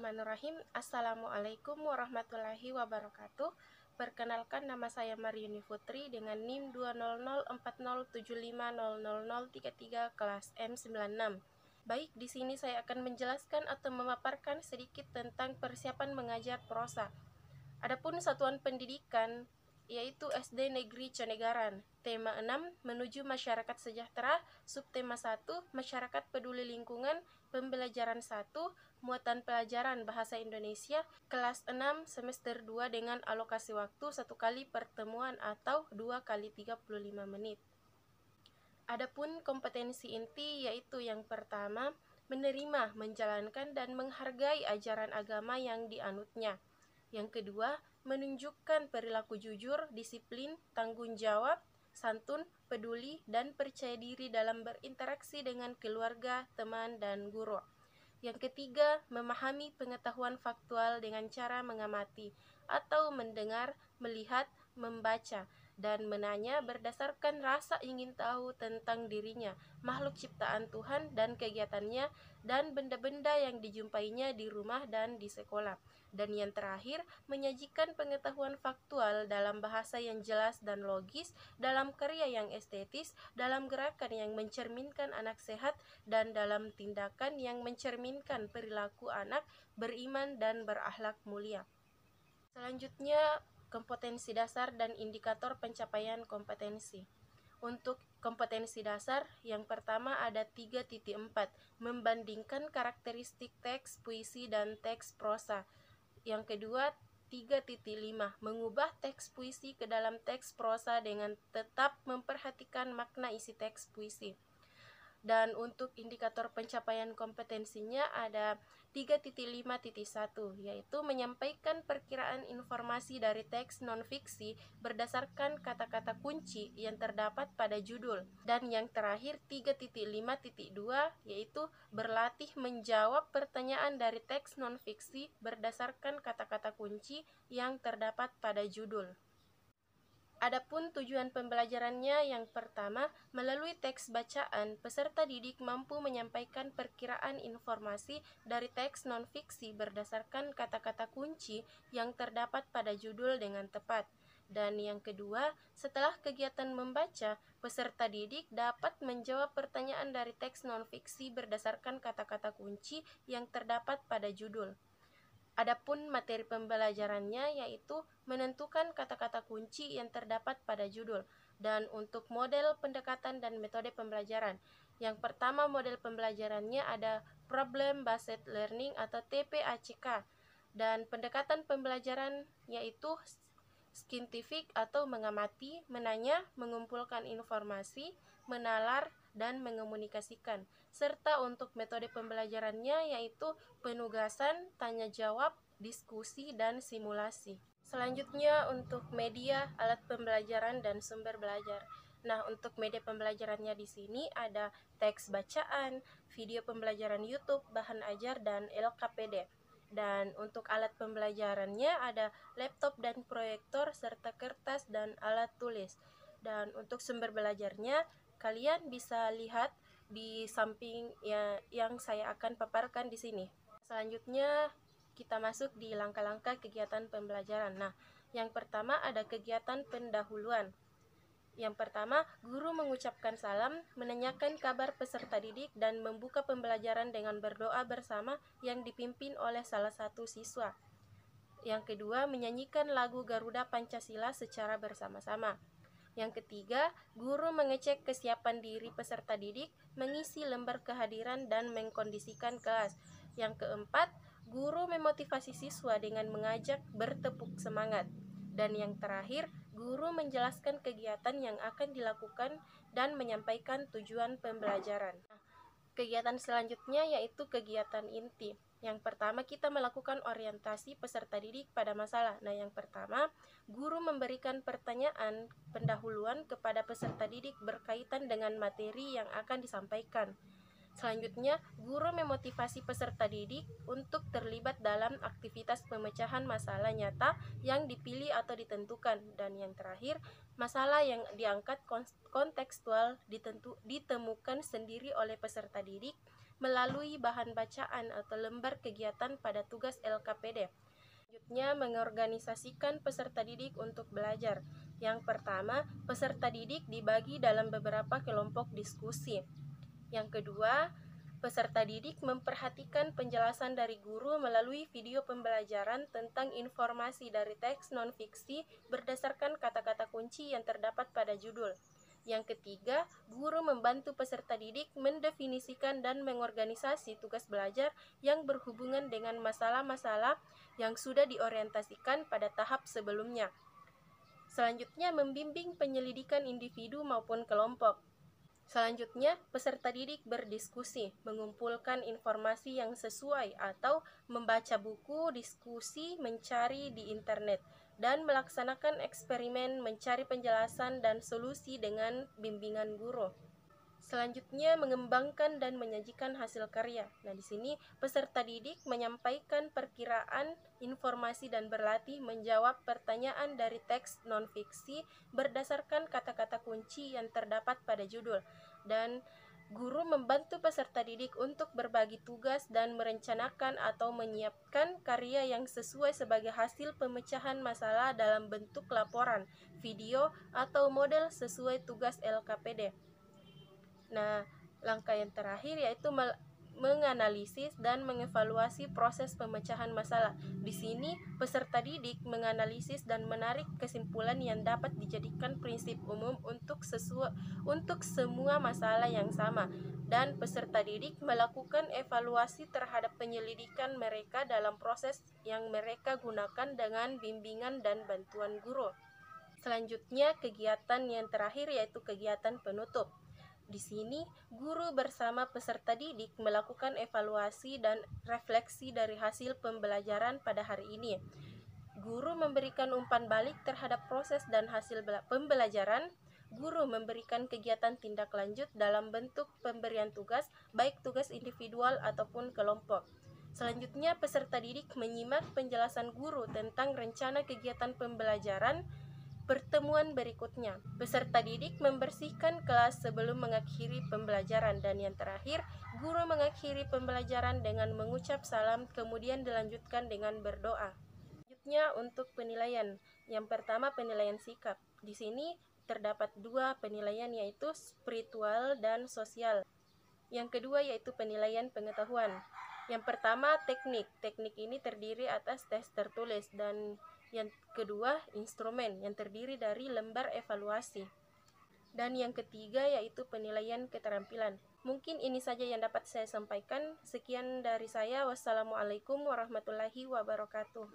Bismillahirrahmanirrahim. Assalamualaikum warahmatullahi wabarakatuh. Perkenalkan, nama saya Maryuni Putri dengan NIM 20040750033 kelas M96. Baik, di sini saya akan menjelaskan atau memaparkan sedikit tentang persiapan mengajar prosa. Adapun satuan pendidikan yaitu SD Negeri Conegaran. Tema 6, menuju masyarakat sejahtera. Subtema 1, masyarakat peduli lingkungan. Pembelajaran 1, muatan pelajaran bahasa Indonesia. Kelas 6 semester 2 dengan alokasi waktu 1 kali pertemuan atau 2 kali 35 menit. Adapun kompetensi inti yaitu yang pertama, menerima, menjalankan dan menghargai ajaran agama yang dianutnya. Yang kedua, menunjukkan perilaku jujur, disiplin, tanggung jawab, santun, peduli, dan percaya diri dalam berinteraksi dengan keluarga, teman, dan guru. Yang ketiga, memahami pengetahuan faktual dengan cara mengamati atau mendengar, melihat, membaca, dan menanya berdasarkan rasa ingin tahu tentang dirinya, makhluk ciptaan Tuhan dan kegiatannya, dan benda-benda yang dijumpainya di rumah dan di sekolah. Dan yang terakhir, menyajikan pengetahuan faktual dalam bahasa yang jelas dan logis, dalam karya yang estetis, dalam gerakan yang mencerminkan anak sehat, dan dalam tindakan yang mencerminkan perilaku anak beriman dan berakhlak mulia. Selanjutnya, kompetensi dasar dan indikator pencapaian kompetensi. Untuk kompetensi dasar, yang pertama ada 3.4, membandingkan karakteristik teks, puisi, dan teks prosa. Yang kedua, 3.5, mengubah teks puisi ke dalam teks prosa dengan tetap memperhatikan makna isi teks puisi. Dan untuk indikator pencapaian kompetensinya ada 3.5.1, yaitu menyampaikan perkiraan informasi dari teks non-fiksi berdasarkan kata-kata kunci yang terdapat pada judul. Dan yang terakhir 3.5.2, yaitu berlatih menjawab pertanyaan dari teks non-fiksi berdasarkan kata-kata kunci yang terdapat pada judul. Adapun tujuan pembelajarannya, yang pertama, melalui teks bacaan, peserta didik mampu menyampaikan perkiraan informasi dari teks non-fiksi berdasarkan kata-kata kunci yang terdapat pada judul dengan tepat. Dan yang kedua, setelah kegiatan membaca, peserta didik dapat menjawab pertanyaan dari teks non-fiksi berdasarkan kata-kata kunci yang terdapat pada judul. Adapun materi pembelajarannya yaitu menentukan kata-kata kunci yang terdapat pada judul. Dan untuk model pendekatan dan metode pembelajaran, yang pertama model pembelajarannya ada Problem Based Learning atau TPACK. Dan pendekatan pembelajaran yaitu scientific atau mengamati, menanya, mengumpulkan informasi, menalar, dan mengomunikasikan. Serta untuk metode pembelajarannya yaitu penugasan, tanya jawab, diskusi, dan simulasi. Selanjutnya untuk media, alat pembelajaran, dan sumber belajar. Nah, untuk media pembelajarannya di sini ada teks bacaan, video pembelajaran YouTube, bahan ajar, dan LKPD. Dan untuk alat pembelajarannya ada laptop dan proyektor serta kertas dan alat tulis. Dan untuk sumber belajarnya kalian bisa lihat di samping yang saya akan paparkan di sini. Selanjutnya kita masuk di langkah-langkah kegiatan pembelajaran. Nah, yang pertama ada kegiatan pendahuluan. Yang pertama, guru mengucapkan salam, menanyakan kabar peserta didik, dan membuka pembelajaran dengan berdoa bersama yang dipimpin oleh salah satu siswa. Yang kedua, menyanyikan lagu Garuda Pancasila secara bersama-sama. Yang ketiga, guru mengecek kesiapan diri peserta didik, mengisi lembar kehadiran, dan mengkondisikan kelas. Yang keempat, guru memotivasi siswa dengan mengajak bertepuk semangat. Dan yang terakhir, guru menjelaskan kegiatan yang akan dilakukan dan menyampaikan tujuan pembelajaran. Kegiatan selanjutnya yaitu kegiatan inti. Yang pertama, kita melakukan orientasi peserta didik pada masalah. Nah, yang pertama, guru memberikan pertanyaan pendahuluan kepada peserta didik berkaitan dengan materi yang akan disampaikan. Selanjutnya, guru memotivasi peserta didik untuk terlibat dalam aktivitas pemecahan masalah nyata yang dipilih atau ditentukan. Dan yang terakhir, masalah yang diangkat kontekstual ditemukan sendiri oleh peserta didik melalui bahan bacaan atau lembar kegiatan pada tugas LKPD. Selanjutnya, mengorganisasikan peserta didik untuk belajar. Yang pertama, peserta didik dibagi dalam beberapa kelompok diskusi. Yang kedua, peserta didik memperhatikan penjelasan dari guru melalui video pembelajaran tentang informasi dari teks non-fiksi berdasarkan kata-kata kunci yang terdapat pada judul. Yang ketiga, guru membantu peserta didik mendefinisikan dan mengorganisasi tugas belajar yang berhubungan dengan masalah-masalah yang sudah diorientasikan pada tahap sebelumnya. Selanjutnya, membimbing penyelidikan individu maupun kelompok. Selanjutnya, peserta didik berdiskusi, mengumpulkan informasi yang sesuai atau membaca buku, diskusi, mencari di internet, dan melaksanakan eksperimen mencari penjelasan dan solusi dengan bimbingan guru. Selanjutnya, mengembangkan dan menyajikan hasil karya. Nah, di sini peserta didik menyampaikan perkiraan informasi dan berlatih menjawab pertanyaan dari teks non-fiksi berdasarkan kata-kata kunci yang terdapat pada judul. Dan guru membantu peserta didik untuk berbagi tugas dan merencanakan atau menyiapkan karya yang sesuai sebagai hasil pemecahan masalah dalam bentuk laporan, video, atau model sesuai tugas LKPD. Nah, langkah yang terakhir yaitu menganalisis dan mengevaluasi proses pemecahan masalah. Di sini, peserta didik menganalisis dan menarik kesimpulan yang dapat dijadikan prinsip umum untuk semua masalah yang sama. Dan peserta didik melakukan evaluasi terhadap penyelidikan mereka dalam proses yang mereka gunakan dengan bimbingan dan bantuan guru. Selanjutnya, kegiatan yang terakhir yaitu kegiatan penutup. Di sini, guru bersama peserta didik melakukan evaluasi dan refleksi dari hasil pembelajaran pada hari ini. Guru memberikan umpan balik terhadap proses dan hasil pembelajaran. Guru memberikan kegiatan tindak lanjut dalam bentuk pemberian tugas, baik tugas individual ataupun kelompok. Selanjutnya, peserta didik menyimak penjelasan guru tentang rencana kegiatan pembelajaran pertemuan berikutnya. Peserta didik membersihkan kelas sebelum mengakhiri pembelajaran, dan yang terakhir, guru mengakhiri pembelajaran dengan mengucap salam, kemudian dilanjutkan dengan berdoa. Selanjutnya, untuk penilaian. Yang pertama, penilaian sikap. Di sini terdapat dua penilaian, yaitu spiritual dan sosial. Yang kedua yaitu penilaian pengetahuan. Yang pertama, teknik. Teknik ini terdiri atas tes tertulis, dan yang kedua, instrumen yang terdiri dari lembar evaluasi. Dan yang ketiga yaitu penilaian keterampilan. Mungkin ini saja yang dapat saya sampaikan. Sekian dari saya. Wassalamualaikum warahmatullahi wabarakatuh.